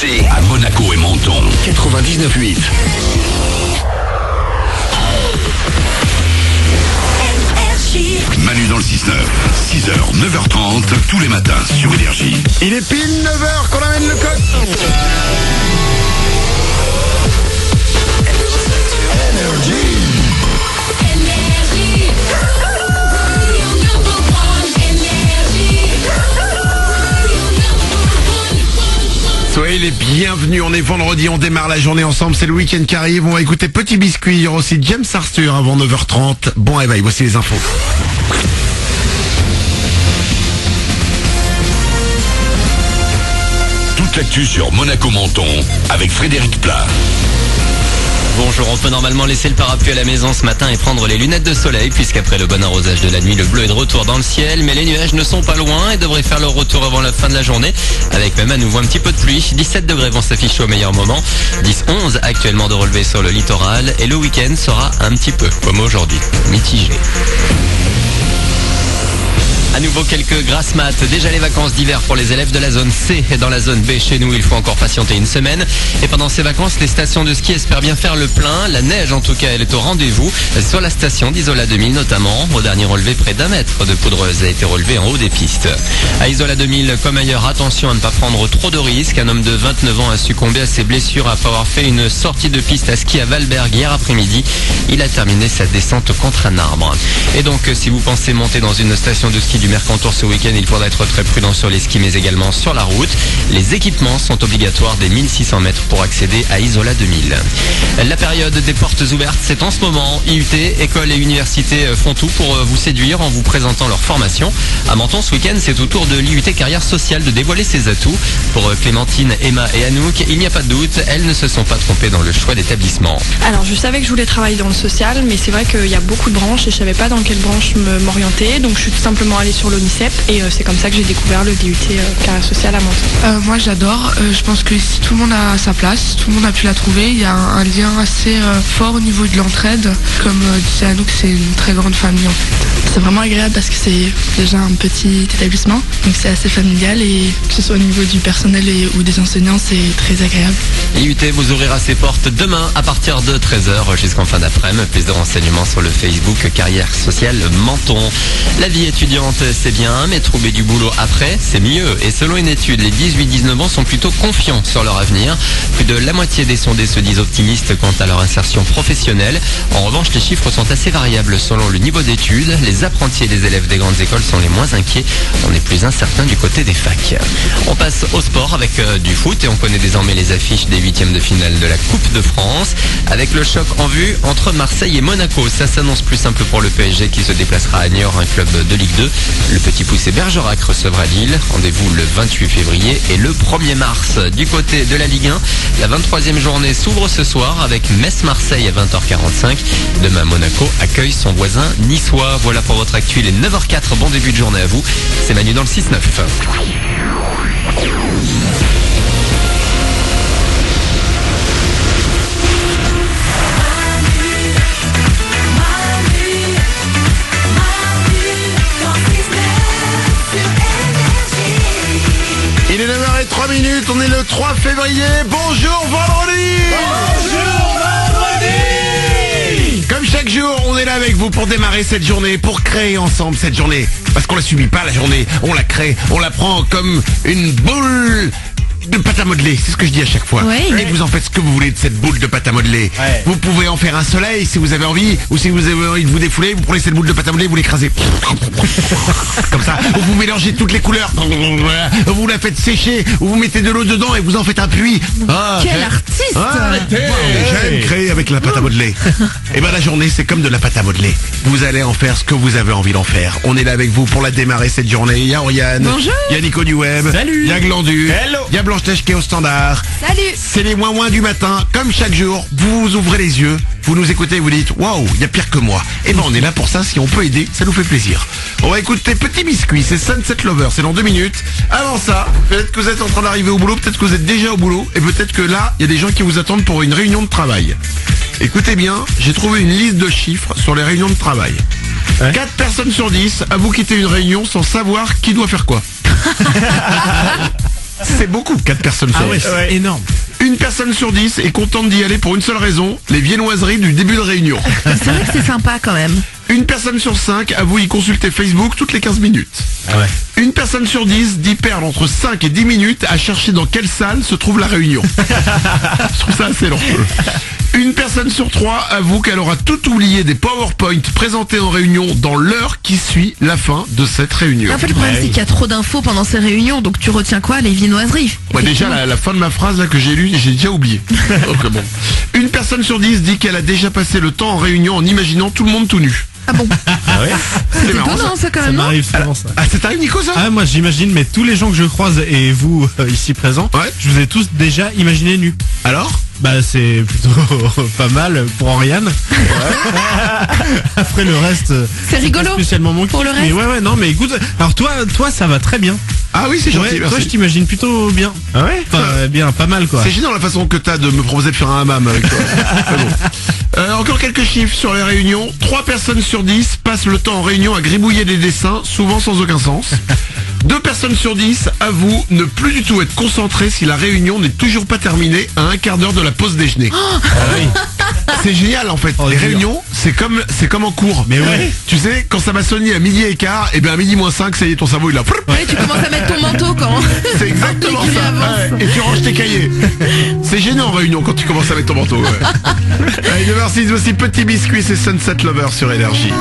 RMC à Monaco et Menton 99.8. Manu dans le 6-9, 6h, 9h30, tous les matins sur Énergie. Il est pile 9h qu'on amène le code. Soyez les bienvenus, on est vendredi, on démarre la journée ensemble, c'est le week-end qui arrive, on va écouter Petit Biscuit, il y aura aussi James Arthur avant 9h30. Bon réveil, voici les infos. Toute l'actu sur Monaco-Menton avec Frédéric Plat. Bonjour, on peut normalement laisser le parapluie à la maison ce matin et prendre les lunettes de soleil puisqu'après le bon arrosage de la nuit, le bleu est de retour dans le ciel, mais les nuages ne sont pas loin et devraient faire leur retour avant la fin de la journée avec même à nouveau un petit peu de pluie. 17 degrés vont s'afficher au meilleur moment, 10-11 actuellement de relevé sur le littoral et le week-end sera un petit peu comme aujourd'hui, mitigé. À nouveau quelques grasses mat. Déjà les vacances d'hiver pour les élèves de la zone C et dans la zone B chez nous, il faut encore patienter une semaine. Et pendant ces vacances, les stations de ski espèrent bien faire le plein. La neige en tout cas, elle est au rendez-vous. Sur la station d'Isola 2000 notamment. Au dernier relevé, près d'1 mètre de poudreuse a été relevé en haut des pistes. À Isola 2000, comme ailleurs, attention à ne pas prendre trop de risques. Un homme de 29 ans a succombé à ses blessures après avoir fait une sortie de piste à ski à Valberg hier après-midi. Il a terminé sa descente contre un arbre. Et donc, si vous pensez monter dans une station de ski du Mercantour ce week-end, il faudra être très prudent sur les skis mais également sur la route. Les équipements sont obligatoires des 1600 mètres pour accéder à Isola 2000. La période des portes ouvertes, c'est en ce moment. IUT, écoles et universités font tout pour vous séduire en vous présentant leur formation. À Menton ce week-end, c'est au tour de l'IUT Carrière Sociale de dévoiler ses atouts. Pour Clémentine, Emma et Anouk, il n'y a pas de doute, elles ne se sont pas trompées dans le choix d'établissement. Alors je savais que je voulais travailler dans le social, mais c'est vrai qu'il y a beaucoup de branches et je savais pas dans quelle branche m'orienter, donc je suis tout simplement allée sur l'ONICEP et c'est comme ça que j'ai découvert le DUT Carrière Sociale à Menton. Moi j'adore, je pense que si tout le monde a sa place, tout le monde a pu la trouver, il y a un lien assez fort au niveau de l'entraide, comme disait Anouk, c'est une très grande famille en fait. C'est vraiment agréable parce que c'est déjà un petit établissement, donc c'est assez familial et que ce soit au niveau du personnel ou des enseignants, c'est très agréable. IUT vous ouvrira ses portes demain à partir de 13h jusqu'en fin d'après-midi. Plus de renseignements sur le Facebook Carrière Sociale Menton. La vie étudiante, c'est bien, mais trouver du boulot après, c'est mieux. Et selon une étude, les 18-19 ans sont plutôt confiants sur leur avenir. Plus de la moitié des sondés se disent optimistes quant à leur insertion professionnelle. En revanche, les chiffres sont assez variables selon le niveau d'études. Les apprentis et les élèves des grandes écoles sont les moins inquiets. On est plus incertain du côté des facs. On passe au sport avec du foot et on connaît désormais les affiches des huitièmes de finale de la Coupe de France. Avec le choc en vue entre Marseille et Monaco, ça s'annonce plus simple pour le PSG qui se déplacera à Niort, un club de Ligue 2. Le petit poussé Bergerac recevra Lille. Rendez-vous le 28 février et le 1er mars. Du côté de la Ligue 1, la 23e journée s'ouvre ce soir avec Metz-Marseille à 20h45. Demain, Monaco accueille son voisin niçois. Voilà pour votre actu, il est 9h04. Bon début de journée à vous. C'est Manu dans le 6-9. Il est 9h03, on est le 3 février. Bonjour vendredi. Bonjour vendredi. Comme chaque jour, on est là avec vous pour démarrer cette journée, pour créer ensemble cette journée. Parce qu'on la subit pas la journée, on la crée, on la prend comme une boule de pâte à modeler, c'est ce que je dis à chaque fois. Ouais. Et vous en faites ce que vous voulez de cette boule de pâte à modeler. Ouais. Vous pouvez en faire un soleil si vous avez envie, ou si vous avez envie de vous défouler, vous prenez cette boule de pâte à modeler, vous l'écrasez. Comme ça, ou vous mélangez toutes les couleurs. Vous la faites sécher, ou vous mettez de l'eau dedans et vous en faites un puits. Quel artiste. J'aime créer avec la pâte à modeler. Et ben la journée c'est comme de la pâte à modeler. Vous allez en faire ce que vous avez envie d'en faire. On est là avec vous pour la démarrer cette journée. Il y a Oriane, Bonjour. il y a Nico du Web, Salut. il y a Glandu, Hello. il y a Blanche-Neige qui est au standard. Salut. C'est les moins du matin, comme chaque jour. Vous ouvrez les yeux, vous nous écoutez, vous dites waouh, il y a pire que moi. Et ben on est là pour ça, si on peut aider, ça nous fait plaisir. On va écouter Petit Biscuit, c'est Sunset Lover, c'est dans 2 minutes. Avant ça, peut-être que vous êtes en train d'arriver au boulot, peut-être que vous êtes déjà au boulot, et peut-être que là, il y a des gens qui vous attendent pour une réunion de travail. Écoutez bien, j'ai trouvé une liste de chiffres sur les réunions de travail. Ouais. 4 personnes sur 10 avouent quitter une réunion sans savoir qui doit faire quoi. C'est beaucoup, 4 personnes sur 10. c'est énorme. Une personne sur 10 est contente d'y aller pour une seule raison, les viennoiseries du début de réunion. C'est vrai que c'est sympa quand même. Une personne sur 5 avoue y consulter Facebook toutes les 15 minutes. Ah ouais. Une personne sur 10 dit perdre entre 5 et 10 minutes à chercher dans quelle salle se trouve la réunion. Je trouve ça assez long. Une personne sur 3 avoue qu'elle aura tout oublié des PowerPoint présentés en réunion dans l'heure qui suit la fin de cette réunion. En fait, le problème, c'est qu'il y a trop d'infos pendant ces réunions, donc tu retiens quoi? Les viennoiseries. Ouais, déjà, la fin de ma phrase là que j'ai lue, j'ai déjà oublié. Donc, bon. Une personne sur 10 dit qu'elle a déjà passé le temps en réunion en imaginant tout le monde tout nu. Ah bon? Ah ouais. C'est marrant, étonnant ça quand Ça même, non? m'arrive souvent ça. Ah, c'est t'arrive Nico ça? Ah moi j'imagine, mais tous les gens que je croise et vous ici présents, Ouais. je vous ai tous déjà imaginé nus. Alors? Bah c'est plutôt pas mal pour Oriane. Après le reste, C'est pas rigolo spécialement mon pour kiff, le mais reste. ouais non mais écoute, alors toi ça va très bien. Ah oui, c'est gentil, Ouais, toi merci. je t'imagine plutôt bien. Ah ouais. Enfin bien, pas mal quoi. C'est gênant la façon que t'as de me proposer de faire un hammam avec toi. Mais bon. Encore quelques chiffres sur les réunions. 3 personnes sur 10 passent le temps en réunion à gribouiller des dessins, souvent sans aucun sens. 2 personnes sur 10 avouent ne plus du tout être concentrées si la réunion n'est toujours pas terminée à un quart d'heure de la pause déjeuner. Ah oui. C'est génial en fait. Oh, les dur. réunions, c'est comme en cours. Mais ouais. Tu sais, quand ça va sonner à 12h15, et bien à 12h moins 5, ça y est, ton cerveau il a... Ouais, tu commences à mettre ton manteau quand. C'est exactement Et tu ça. avances. Ouais, et tu ranges tes cahiers. C'est gênant en réunion quand tu commences à mettre ton manteau. Ouais. Allez, 9h06, aussi Petit Biscuit, c'est Sunset Lover sur Énergie.